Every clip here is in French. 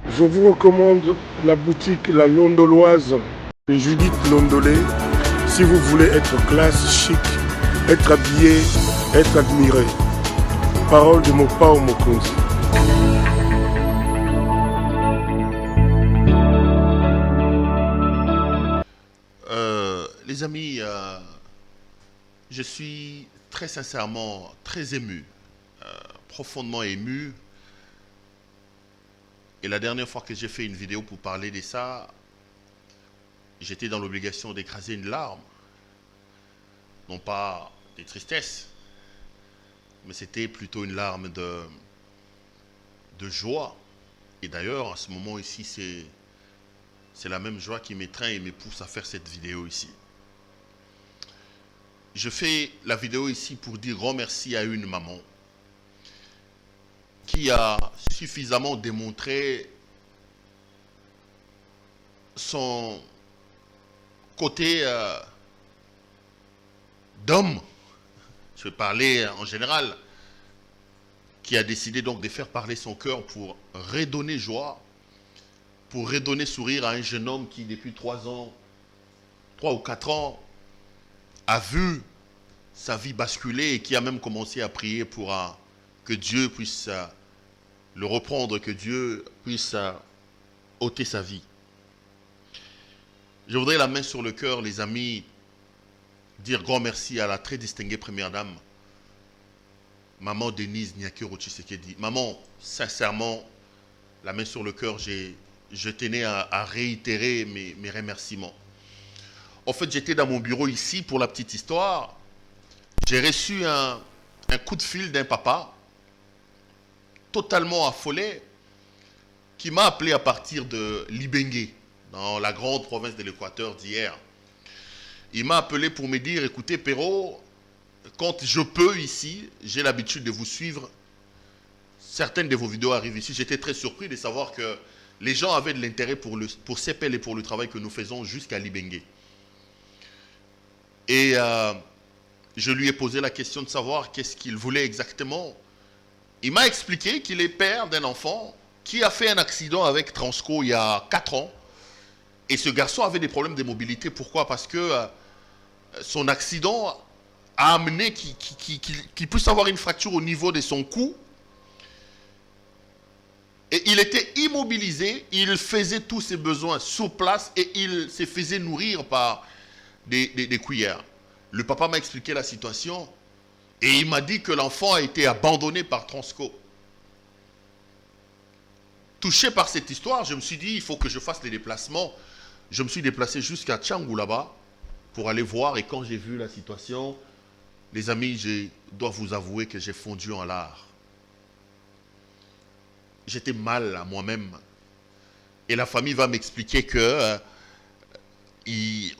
Je vous recommande la boutique La Londoloise de Judith Londolé. Si vous voulez être classe, chic, être habillé, être admiré. Parole de Mopao Mokonzi. Les amis, je suis très sincèrement très ému, profondément ému. Et la dernière fois que j'ai fait une vidéo pour parler de ça, j'étais dans l'obligation d'écraser une larme. Non pas de tristesse, mais c'était plutôt une larme de joie. Et d'ailleurs, à ce moment ici, c'est la même joie qui m'étreint et me pousse à faire cette vidéo ici. Je fais la vidéo ici pour dire grand merci à une maman qui a suffisamment démontré son côté d'homme, je vais parler en général, qui a décidé donc de faire parler son cœur pour redonner joie, pour redonner sourire à un jeune homme qui depuis 3 ou 4 ans, a vu sa vie basculer et qui a même commencé à prier pour que Dieu puisse le reprendre, que Dieu puisse ôter sa vie. Je voudrais la main sur le cœur, les amis, dire grand merci à la très distinguée première dame, maman Denise Nyakero Tshisekedi. Maman, sincèrement, la main sur le cœur, je tenais à réitérer mes remerciements. En fait, j'étais dans mon bureau ici pour la petite histoire. J'ai reçu un coup de fil d'un papa totalement affolé qui m'a appelé à partir de Libengue, dans la grande province de l'Équateur d'hier. Il m'a appelé pour me dire, écoutez Perrault, quand je peux ici, j'ai l'habitude de vous suivre. Certaines de vos vidéos arrivent ici. J'étais très surpris de savoir que les gens avaient de l'intérêt pour CEPEL et pour le travail que nous faisons jusqu'à Libengue. Et je lui ai posé la question de savoir qu'est-ce qu'il voulait exactement. Il m'a expliqué qu'il est père d'un enfant qui a fait un accident avec Transco il y a 4 ans. Et ce garçon avait des problèmes de mobilité. Pourquoi? Parce que son accident a amené qu'il puisse avoir une fracture au niveau de son cou. Et il était immobilisé, il faisait tous ses besoins sur place et il se faisait nourrir par des cuillères. Le papa m'a expliqué la situation et il m'a dit que l'enfant a été abandonné par Transco. Touché par cette histoire, je me suis dit il faut que je fasse les déplacements. Je me suis déplacé jusqu'à Tchangou là-bas pour aller voir et quand j'ai vu la situation, les amis, je dois vous avouer que j'ai fondu en larmes. J'étais mal à moi-même. Et la famille va m'expliquer que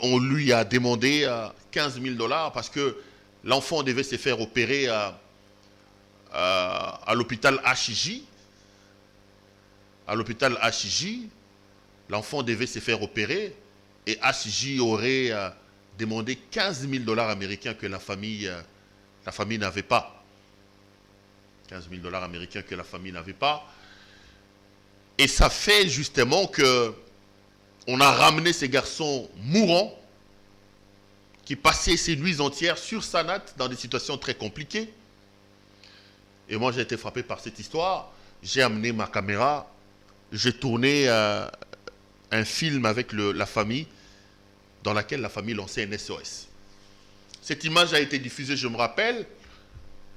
on lui a demandé 15 000 $ parce que l'enfant devait se faire opérer à l'hôpital HJ. À l'hôpital HJ, l'enfant devait se faire opérer et HJ aurait demandé 15 000 $ américains que la famille n'avait pas. 15 000 $ américains que la famille n'avait pas. Et ça fait justement que on a ramené ces garçons mourants qui passaient ces nuits entières sur Sanat dans des situations très compliquées. Et moi, j'ai été frappé par cette histoire. J'ai amené ma caméra. J'ai tourné un film avec la famille dans laquelle la famille lançait un SOS. Cette image a été diffusée, je me rappelle.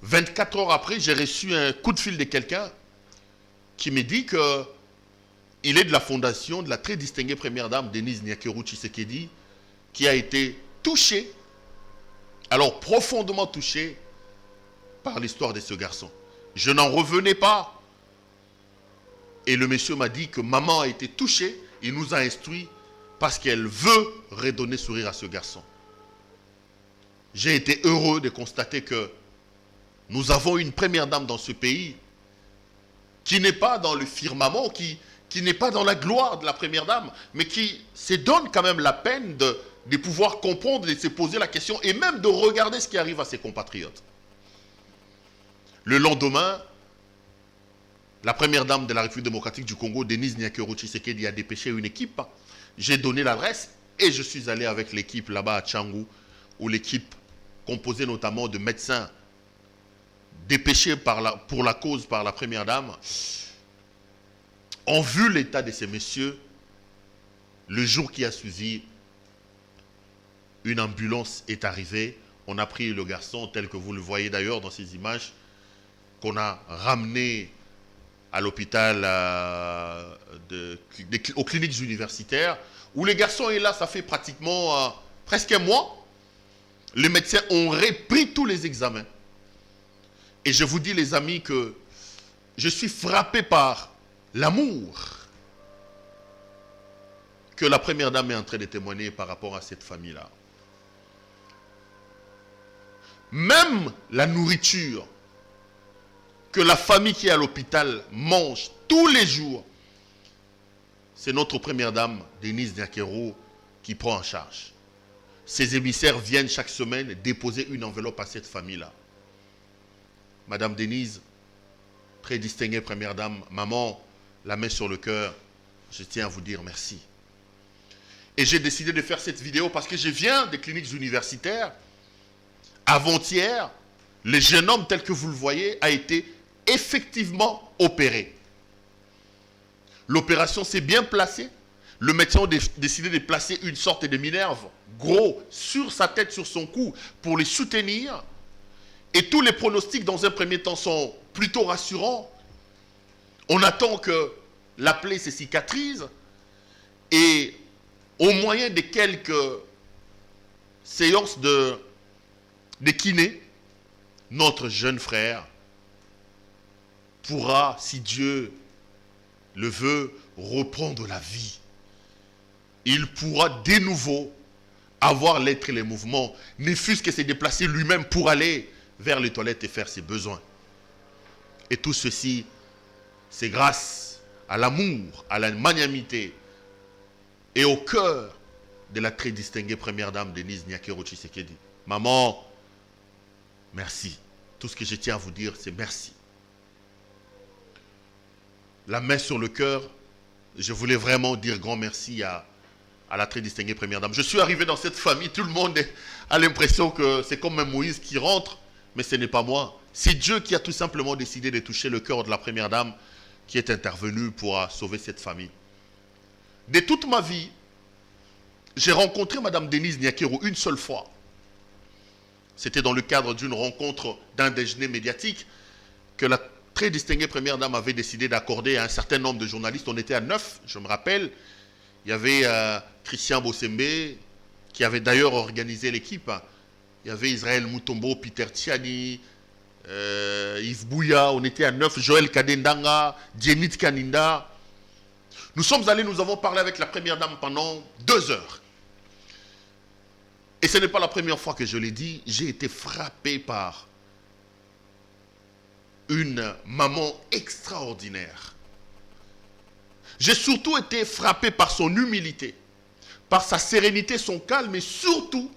24 heures après, j'ai reçu un coup de fil de quelqu'un qui me dit que il est de la fondation de la très distinguée première dame Denise Nyakero Tshisekedi qui a été touchée, alors profondément touchée par l'histoire de ce garçon. Je n'en revenais pas. Et le monsieur m'a dit que maman a été touchée, il nous a instruit parce qu'elle veut redonner sourire à ce garçon. J'ai été heureux de constater que nous avons une première dame dans ce pays qui n'est pas dans le firmament, qui qui n'est pas dans la gloire de la première dame, mais qui se donne quand même la peine de pouvoir comprendre, de se poser la question et même de regarder ce qui arrive à ses compatriotes. Le lendemain, la première dame de la République démocratique du Congo, Denise Nyakero Tshisekedi, a dépêché une équipe. J'ai donné l'adresse et je suis allé avec l'équipe là-bas à Tchangou, où l'équipe composée notamment de médecins dépêchés pour la cause par la première dame, ont vu l'état de ces messieurs. Le jour qui a suivi, une ambulance est arrivée. On a pris le garçon, tel que vous le voyez d'ailleurs dans ces images, qu'on a ramené à l'hôpital, aux cliniques universitaires, où le garçon est là, ça fait pratiquement presque un mois. Les médecins ont repris tous les examens. Et je vous dis, les amis, que je suis frappé par l'amour que la première dame est en train de témoigner par rapport à cette famille-là. Même la nourriture que la famille qui est à l'hôpital mange tous les jours, c'est notre première dame, Denise Nyakero, qui prend en charge. Ses émissaires viennent chaque semaine déposer une enveloppe à cette famille-là. Madame Denise, très distinguée première dame, maman, la main sur le cœur, je tiens à vous dire merci. Et j'ai décidé de faire cette vidéo parce que je viens des cliniques universitaires. Avant-hier, le jeune homme tel que vous le voyez a été effectivement opéré. L'opération s'est bien placée. Le médecin a décidé de placer une sorte de minerve gros sur sa tête, sur son cou, pour les soutenir. Et tous les pronostics dans un premier temps sont plutôt rassurants. On attend que la plaie se cicatrise et au moyen de quelques séances de kiné, notre jeune frère pourra, si Dieu le veut, reprendre la vie. Il pourra de nouveau avoir l'être et les mouvements, ne fût-ce que se déplacer lui-même pour aller vers les toilettes et faire ses besoins. Et tout ceci, c'est grâce à l'amour, à la magnanimité et au cœur de la très distinguée première dame Denise Nyakero Tshisekedi. Maman, merci. Tout ce que je tiens à vous dire, c'est merci. La main sur le cœur, je voulais vraiment dire grand merci à la très distinguée première dame. Je suis arrivé dans cette famille, tout le monde a l'impression que c'est comme un Moïse qui rentre, mais ce n'est pas moi. C'est Dieu qui a tout simplement décidé de toucher le cœur de la première dame qui est intervenue pour sauver cette famille. De toute ma vie, j'ai rencontré Madame Denise Nyakero une seule fois. C'était dans le cadre d'une rencontre, d'un déjeuner médiatique que la très distinguée première dame avait décidé d'accorder à un certain nombre de journalistes. On était à 9, je me rappelle. Il y avait Christian Bossembe, qui avait d'ailleurs organisé l'équipe. Il y avait Israël Mutombo, Peter Tiani, Yves Bouya. On était à 9, Joël Kadendanga, Djenit Kaninda. Nous sommes allés, nous avons parlé avec la première dame pendant 2 heures. Et ce n'est pas la première fois que je l'ai dit, j'ai été frappé par une maman extraordinaire. J'ai surtout été frappé par son humilité, par sa sérénité, son calme, et surtout,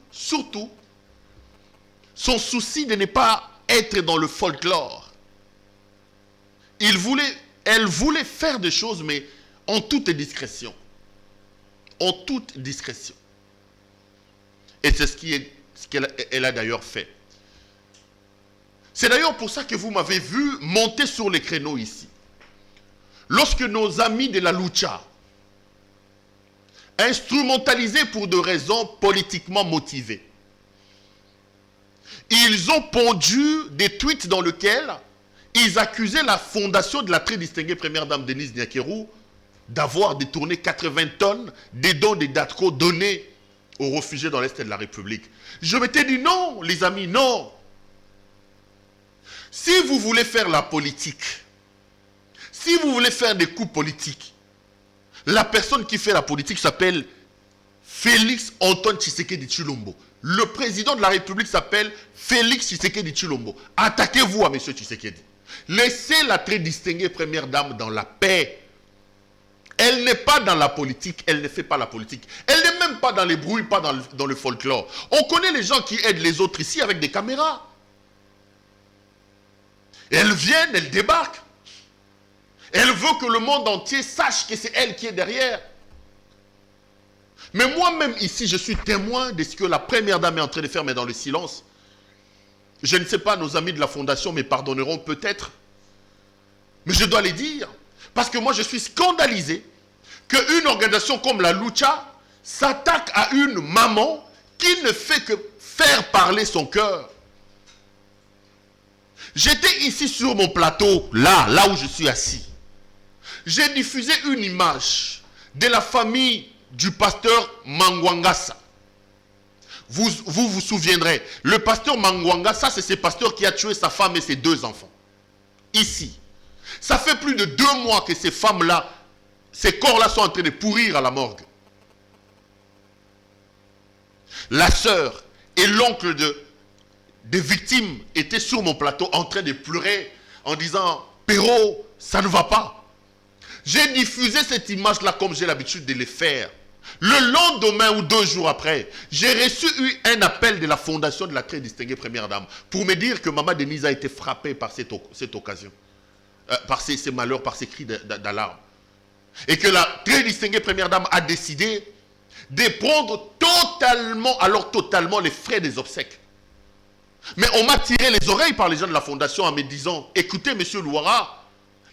son souci de ne pas être dans le folklore. Elle voulait faire des choses, mais en toute discrétion. En toute discrétion. Et c'est ce qu'elle a d'ailleurs fait. C'est d'ailleurs pour ça que vous m'avez vu monter sur les créneaux ici. Lorsque nos amis de la Lucha, instrumentalisés pour des raisons politiquement motivées, ils ont pondu des tweets dans lesquels ils accusaient la fondation de la très distinguée première dame Denise Nyakero d'avoir détourné 80 tonnes des dons des DATCO donnés aux réfugiés dans l'Est de la République. Je m'étais dit non, les amis, non. Si vous voulez faire la politique, si vous voulez faire des coups politiques, la personne qui fait la politique s'appelle Félix Antoine Tshisekedi Tshilombo. Le président de la République s'appelle Félix Tshisekedi Tshilombo. Attaquez-vous à M. Tshisekedi. Laissez la très distinguée première dame dans la paix. Elle n'est pas dans la politique, elle ne fait pas la politique. Elle n'est même pas dans les bruits, pas dans le folklore. On connaît les gens qui aident les autres ici avec des caméras. Et elles viennent, elles débarquent. Elle veut que le monde entier sache que c'est elle qui est derrière. Mais moi-même ici, je suis témoin de ce que la première dame est en train de faire, mais dans le silence. Je ne sais pas, nos amis de la fondation me pardonneront peut-être. Mais je dois les dire. Parce que moi, je suis scandalisé qu'une organisation comme la Lucha s'attaque à une maman qui ne fait que faire parler son cœur. J'étais ici sur mon plateau, là où je suis assis. J'ai diffusé une image de la famille du pasteur Mangwangasa. Vous souviendrez, le pasteur Mangwangasa, c'est ce pasteur qui a tué sa femme et ses 2 enfants. Ici. Ça fait plus de 2 mois que ces femmes-là, ces corps-là sont en train de pourrir à la morgue. La sœur et l'oncle des victimes étaient sur mon plateau en train de pleurer en disant « Perrault, ça ne va pas ». J'ai diffusé cette image-là comme j'ai l'habitude de les faire. Le lendemain ou 2 jours après, j'ai reçu un appel de la fondation de la très distinguée première dame pour me dire que Maman Denise a été frappée par cette occasion, par ces malheurs, par ces cris d'alarme. Et que la très distinguée première dame a décidé de prendre totalement les frais des obsèques. Mais on m'a tiré les oreilles par les gens de la fondation en me disant « Écoutez, monsieur Louara,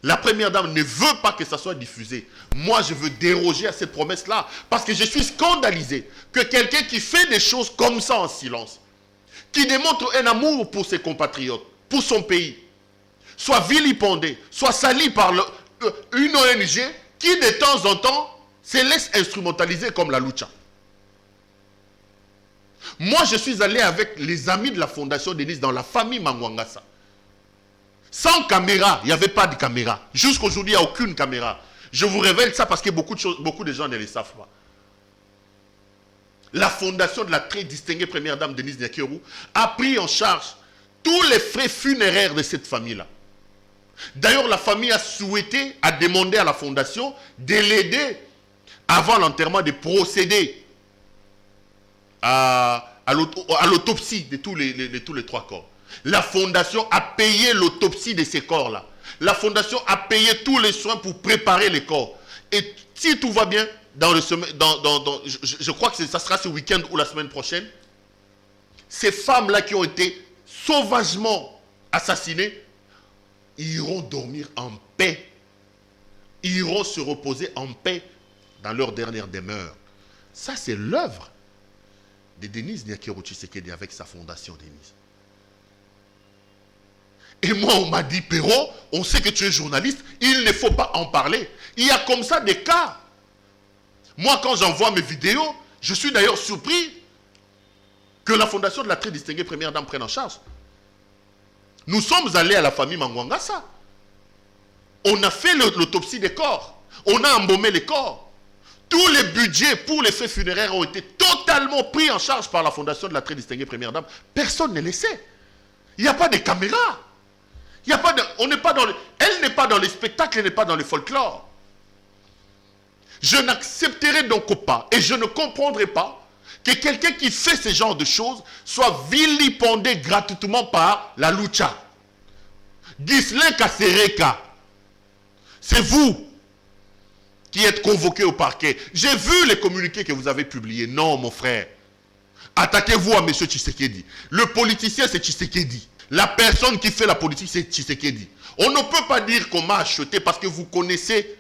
la première dame ne veut pas que ça soit diffusé. Moi, je veux déroger à cette promesse-là. Parce que je suis scandalisé que quelqu'un qui fait des choses comme ça en silence, qui démontre un amour pour ses compatriotes, pour son pays, soit vilipendé, soit sali par une ONG qui, de temps en temps, se laisse instrumentaliser comme la Lucha. Moi, je suis allé avec les amis de la fondation Denise dans la famille Mangwangasa. Sans caméra, il n'y avait pas de caméra. Jusqu'aujourd'hui, il n'y a aucune caméra. Je vous révèle ça parce que beaucoup de gens ne le savent pas. La fondation de la très distinguée première dame Denise Nyakeru a pris en charge tous les frais funéraires de cette famille-là. D'ailleurs, la famille a demandé à la fondation de l'aider avant l'enterrement de procéder à l'autopsie de tous les 3 corps. La fondation a payé l'autopsie de ces corps-là. La fondation a payé tous les soins pour préparer les corps. Et si tout va bien, je crois que ça sera ce week-end ou la semaine prochaine, ces femmes-là qui ont été sauvagement assassinées, iront dormir en paix. Iront se reposer en paix dans leur dernière demeure. Ça, c'est l'œuvre de Denise Nyakeru Tshisekedi avec sa fondation Denise. Et moi, on m'a dit, Perrault, on sait que tu es journaliste, il ne faut pas en parler. Il y a comme ça des cas. Moi, quand j'envoie mes vidéos, je suis d'ailleurs surpris que la fondation de la très distinguée première dame prenne en charge. Nous sommes allés à la famille Mangwangasa. On a fait l'autopsie des corps. On a embaumé les corps. Tous les budgets pour les frais funéraires ont été totalement pris en charge par la fondation de la très distinguée première dame. Personne ne le sait. Il n'y a pas de caméra. Elle n'est pas dans les spectacles, elle n'est pas dans le folklore. Je n'accepterai donc pas et je ne comprendrai pas que quelqu'un qui fait ce genre de choses soit vilipendé gratuitement par la Lucha. Ghislain Kasereka, c'est vous qui êtes convoqué au parquet. J'ai vu les communiqués que vous avez publiés. Non, mon frère. Attaquez-vous à M. Tshisekedi. Le politicien, c'est Tshisekedi. La personne qui fait la politique, c'est Tshisekedi. On ne peut pas dire qu'on m'a acheté parce que vous connaissez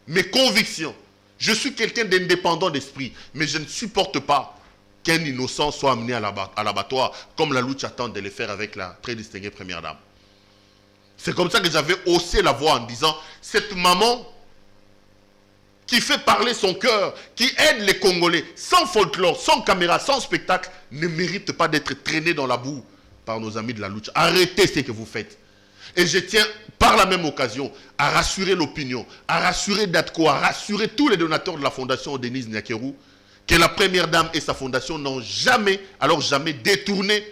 mes convictions. Je suis quelqu'un d'indépendant d'esprit, mais je ne supporte pas qu'un innocent soit amené à l'abattoir, comme la Lucha tente de le faire avec la très distinguée première dame. C'est comme ça que j'avais haussé la voix en disant, cette maman qui fait parler son cœur, qui aide les Congolais, sans folklore, sans caméra, sans spectacle, ne mérite pas d'être traînée dans la boue par nos amis de la Lucha. Arrêtez ce que vous faites. Et je tiens, par la même occasion, à rassurer l'opinion, à rassurer Datko, à rassurer tous les donateurs de la fondation Denise Nyakeru, que la première dame et sa fondation n'ont jamais, alors jamais, détourné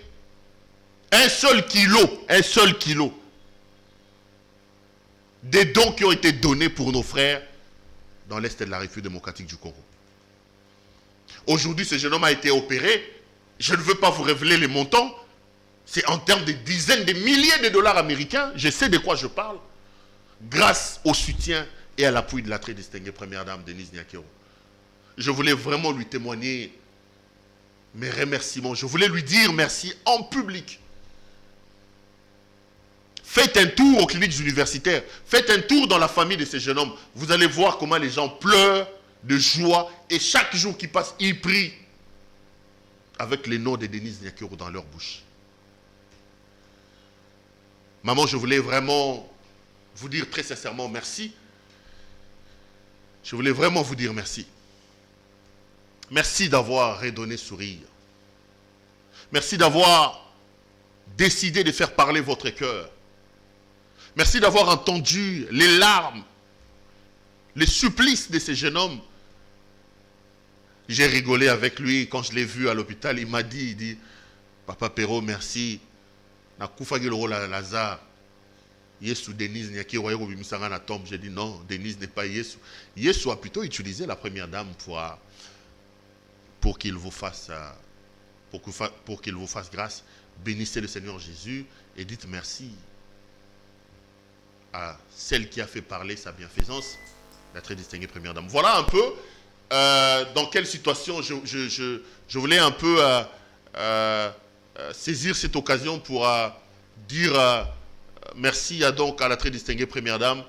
un seul kilo des dons qui ont été donnés pour nos frères dans l'Est de la République démocratique du Congo. Aujourd'hui, ce jeune homme a été opéré. Je ne veux pas vous révéler les montants. C'est en termes de dizaines de milliers de dollars américains. Je sais de quoi je parle. Grâce au soutien et à l'appui de la très distinguée première dame Denise Nyakero. Je voulais vraiment lui témoigner mes remerciements. Je voulais lui dire merci en public. Faites un tour aux cliniques universitaires. Faites un tour dans la famille de ces jeunes hommes. Vous allez voir comment les gens pleurent de joie. Et chaque jour qui passe, ils prient avec les noms de Denise Nyakero dans leur bouche. Maman, je voulais vraiment vous dire très sincèrement merci. Je voulais vraiment vous dire merci. Merci d'avoir redonné sourire. Merci d'avoir décidé de faire parler votre cœur. Merci d'avoir entendu les larmes, les supplices de ces jeunes hommes. J'ai rigolé avec lui quand je l'ai vu à l'hôpital. Il m'a dit, Papa Perrault, merci. Lazare. Yesu Denise Nyakero na tombe. J'ai dit non, Denise n'est pas Yesu. Yesu a plutôt utilisé la première dame pour qu'il vous fasse grâce. Bénissez le Seigneur Jésus et dites merci à celle qui a fait parler sa bienfaisance, la très distinguée première dame. Voilà un peu dans quelle situation je voulais un peu saisir cette occasion pour dire merci à la très distinguée première dame.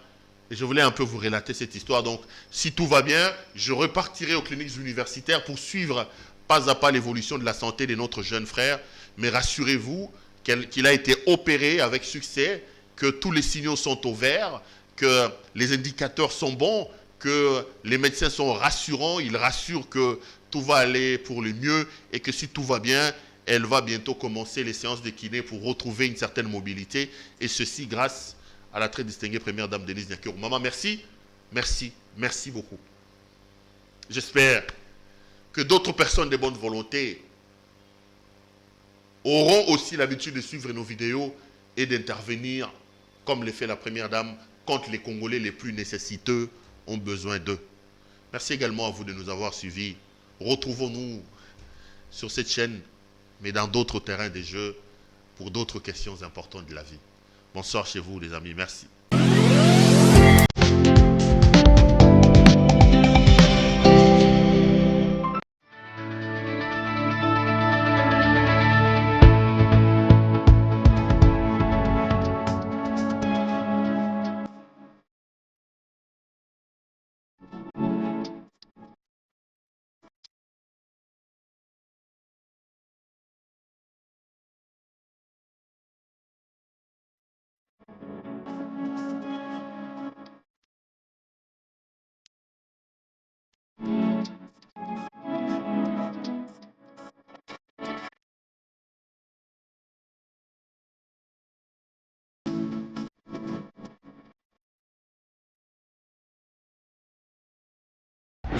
Et je voulais un peu vous relater cette histoire. Donc, si tout va bien, je repartirai aux cliniques universitaires pour suivre pas à pas l'évolution de la santé de notre jeune frère. Mais rassurez-vous qu'il a été opéré avec succès, que tous les signaux sont au vert, que les indicateurs sont bons, que les médecins sont rassurants. Ils rassurent que tout va aller pour le mieux et que si tout va bien, elle va bientôt commencer les séances de kiné pour retrouver une certaine mobilité. Et ceci grâce à la très distinguée première dame Denise Nyakero. Maman, merci, merci, merci beaucoup. J'espère que d'autres personnes de bonne volonté auront aussi l'habitude de suivre nos vidéos et d'intervenir, comme le fait la première dame, quand les Congolais les plus nécessiteux ont besoin d'eux. Merci également à vous de nous avoir suivis. Retrouvons-nous sur cette chaîne, mais dans d'autres terrains de jeu, pour d'autres questions importantes de la vie. Bonsoir chez vous, les amis. Merci.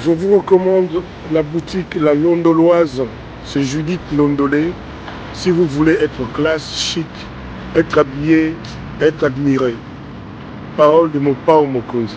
Je vous recommande la boutique La Londoloise. C'est Judith Londolé. Si vous voulez être classe, chic, être habillé, être admiré. Parole de mon père Mokonzi.